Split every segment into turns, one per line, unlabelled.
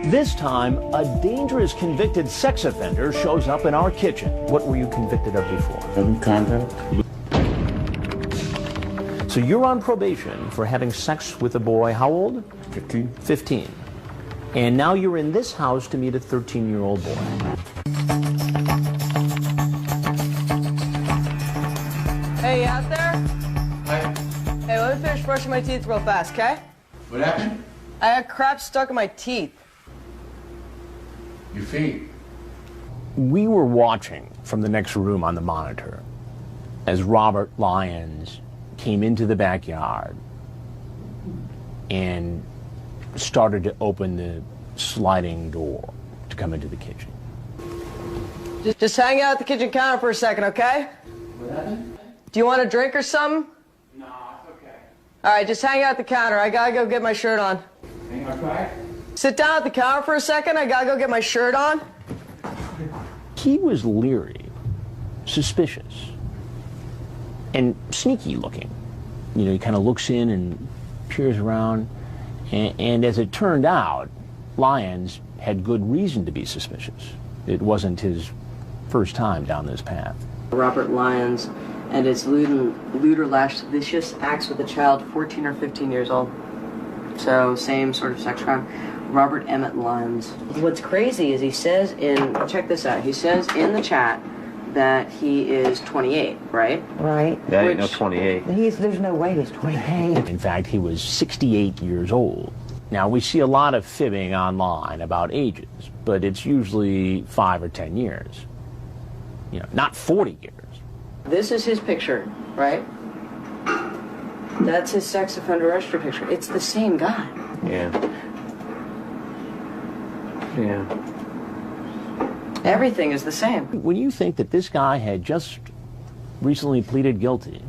This time, a dangerous convicted sex offender shows up in our kitchen. What were you convicted of before?
Conduct.
So you're on probation for having sex with a boy, how old?
15.
15. And now you're in this house to meet a 13-year-old boy.
Hey, you out there?
Hi.
Hey, let me finish brushing my teeth real fast, okay?
What happened?
I got crap stuck in my teeth.
Your feet.
We were watching from the next room on the monitor as Robert Lyons came into the backyard and started to open the sliding door to come into the kitchen.
Just hang out at the kitchen counter for a second, okay?
What happened?
Do you want a drink or something?
No, it's okay.
All right, just hang out at the counter. I gotta go get my shirt on.
Hang on, try.
Sit down at the counter for a second. I gotta go get my shirt on.
He was leery, suspicious, and sneaky looking. You know, he kind of looks in and peers around, and as it turned out, Lyons had good reason to be suspicious. It wasn't his first time down this path.
Robert Lyons and his lewd or lascivious acts with a child 14 or 15 years old. So, same sort of sex crime. Robert Emmett Lyons. What's crazy is he says check this out, he says in the chat that he is 28, right?
Right.
Yeah, ain't no 28.
There's no way he's 28.
In fact, he was 68 years old. Now, we see a lot of fibbing online about ages, but it's usually 5 or 10 years. You know, not 40 years.
This is his picture, right? That's his sex offender registry picture. It's the same guy.
Yeah. Yeah.
Everything is the same.
When you think that this guy had just recently pleaded guilty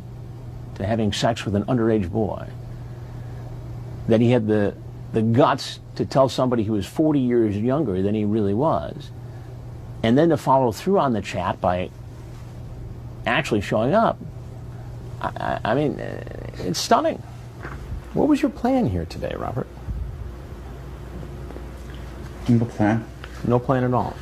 to having sex with an underage boy, that he had the guts to tell somebody who was 40 years younger than he really was, and then to follow through on the chat by actually showing up, I mean, it's stunning. What was your plan here today, Robert?
No plan.
No plan at all.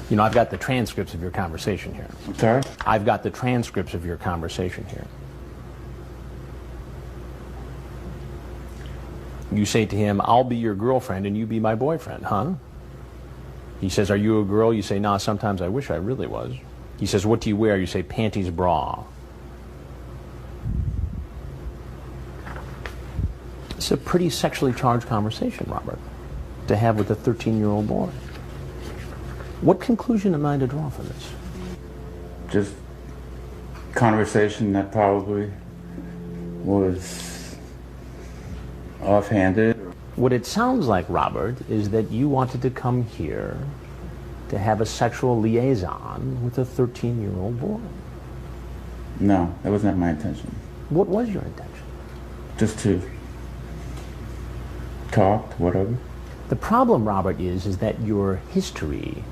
You know, I've got the transcripts of your conversation here.
I'm sorry?
I've got the transcripts of your conversation here. You say to him, I'll be your girlfriend and you be my boyfriend, huh? He says, are you a girl? You say, nah, sometimes I wish I really was. He says, what do you wear? You say, panties, bra. It's a pretty sexually charged conversation, Robert, to have with a 13-year-old boy. What conclusion am I to draw from this?
Just conversation that probably was offhanded.
What it sounds like, Robert, is that you wanted to come here to have a sexual liaison with a 13-year-old boy.
No, that was not my intention.
What was your intention?
Just to talk, whatever.
The problem, Robert, is that your history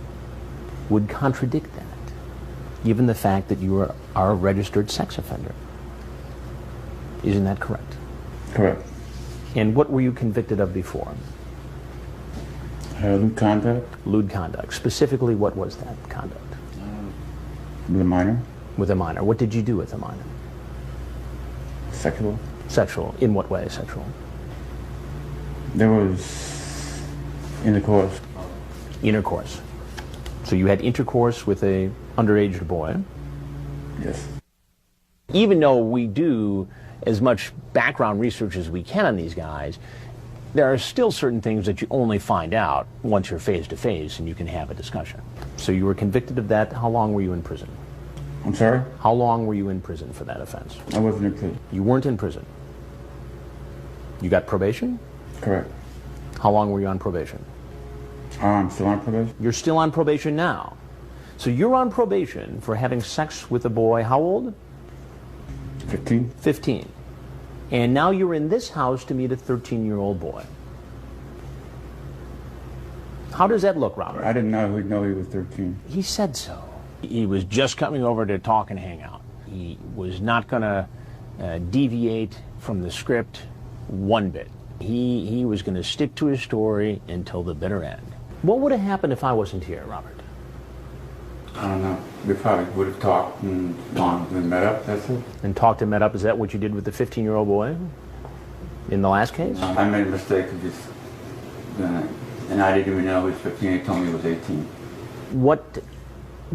would contradict that, given the fact that you are a registered sex offender. Isn't that correct?
Correct.
And what were you convicted of before?
Lewd conduct.
Lewd conduct. Specifically, what was that conduct?
With a minor.
With a minor. What did you do with a minor?
Sexual.
Sexual. In what way sexual?
There was intercourse.
Intercourse. So you had intercourse with a underage boy.
Yes.
Even though we do as much background research as we can on these guys, there are still certain things that you only find out once you're face to face and you can have a discussion. So you were convicted of that. How long were you in prison?
I'm sorry?
How long were you in prison for that offense?
I wasn't in prison.
You weren't in prison. You got probation?
Correct.
How long were you on probation?
I'm still on probation.
You're still on probation now. So you're on probation for having sex with a boy, how old?
15.
15. And now you're in this house to meet a 13-year-old boy. How does that look, Robert?
I didn't know he was 13.
He said so. He was just coming over to talk and hang out. He was not going to deviate from the script one bit. He was going to stick to his story until the bitter end. What would have happened if I wasn't here, Robert?
I don't know. We probably would have talked and met up, that's it.
And talked and met up, is that what you did with the 15-year-old boy in the last case?
I made a mistake of just, and I didn't even know he was 15. He told me he was 18.
What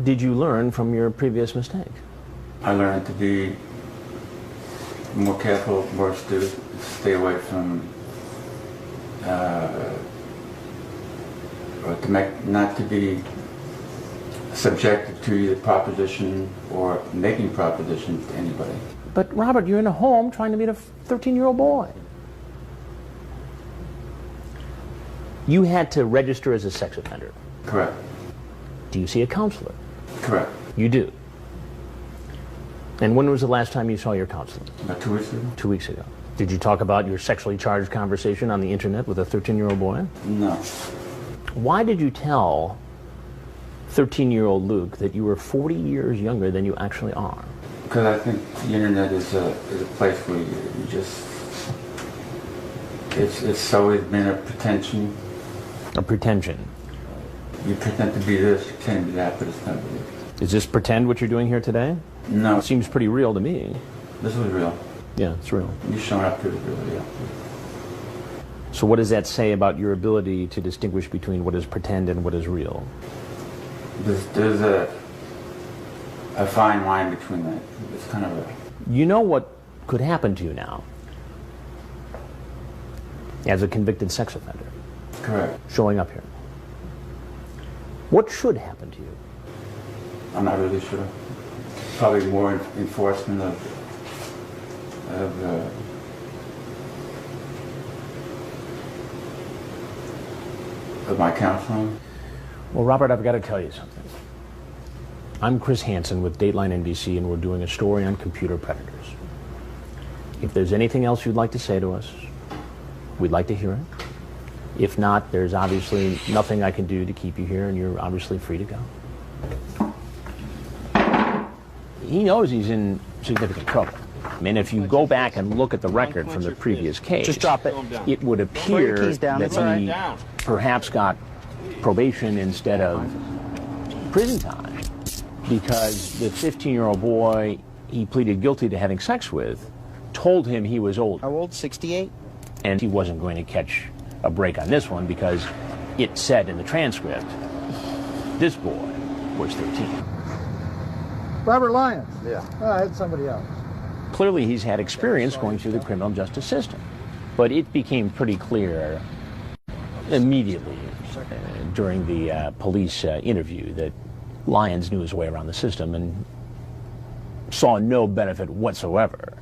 did you learn from your previous mistake?
I learned to be more careful, more astute, stay away from, or not to be subjected to either proposition or making propositions to anybody.
But Robert, you're in a home trying to meet a 13-year-old boy. You had to register as a sex offender.
Correct.
Do you see a counselor?
Correct.
You do. And when was the last time you saw your counselor?
About 2 weeks ago.
2 weeks ago. Did you talk about your sexually charged conversation on the internet with a 13-year-old boy?
No.
Why did you tell 13-year-old Luke that you were 40 years younger than you actually are?
Because I think the internet is a place where you just, it's always been a pretension.
A pretension.
You pretend to be this, you pretend to be that, but it's not real.
Is this pretend what you're doing here today?
No.
It seems pretty real to me.
This was real.
Yeah, it's real.
You showing up to it really, yeah.
So what does that say about your ability to distinguish between what is pretend and what is real?
There's a fine line between that. It's kind of a...
You know what could happen to you now as a convicted sex offender?
Correct.
Showing up here. What should happen to you?
I'm not really sure. Probably more enforcement of my counseling.
Well, Robert, I've got to tell you something. I'm Chris Hansen with Dateline NBC, and we're doing a story on computer predators. If there's anything else you'd like to say to us, we'd like to hear it. If not, there's obviously nothing I can do to keep you here, and you're obviously free to go. He knows he's in significant trouble. I mean, if you go back and look at the record from the previous case,
Just drop it.
it would appear
keys down.
that
It's all
he perhaps got probation instead of prison time, because the 15-year-old boy he pleaded guilty to having sex with told him he was old.
How old? 68?
And he wasn't going to catch a break on this one because it said in the transcript this boy was 13.
Robert Lyons.
Yeah.
Oh, I had somebody else.
Clearly he's had experience going through the criminal justice system, but it became pretty clear immediately during the police interview that Lyons knew his way around the system and saw no benefit whatsoever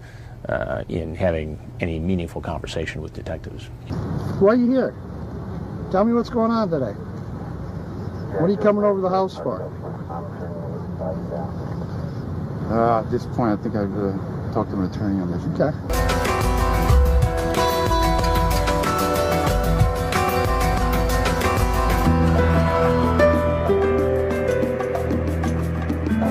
in having any meaningful conversation with detectives.
Why are you here? Tell me what's going on today. What are you coming over to the house for?
At this point, I think I've talked to an attorney on this.
Okay.